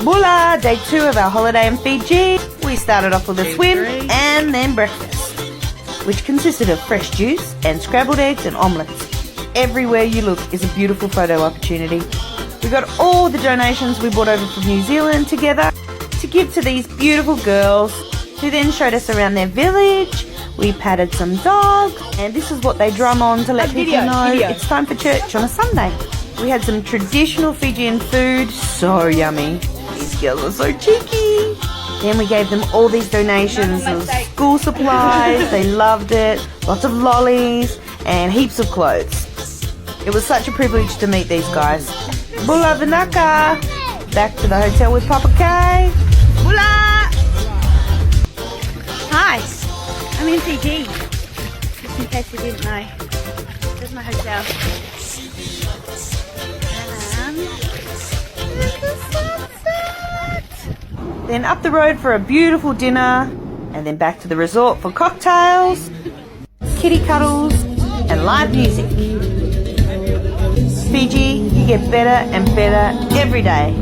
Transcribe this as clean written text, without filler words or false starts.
Bula, day 2 of our holiday in Fiji. We started off with a swim and then breakfast, which consisted of fresh juice and scrambled eggs and omelettes. Everywhere you look is a beautiful photo opportunity. We got all the donations we brought over from New Zealand together to give to these beautiful girls, who then showed us around their village. We patted some dogs, and this is what they drum on to let people know it's time for church on a Sunday. We had some traditional Fijian food, so yummy. These girls are so cheeky. Then we gave them all these donations of school supplies. They loved it. Lots of lollies and heaps of clothes. It was such a privilege to meet these guys. Bula Vinaka! Back to the hotel with Papa K. Bula! Hi, I'm in Fiji. Just in case you didn't know. There's my hotel. Then up the road for a beautiful dinner, and then back to the resort for cocktails, kitty cuddles, and live music. Fiji, you get better and better every day.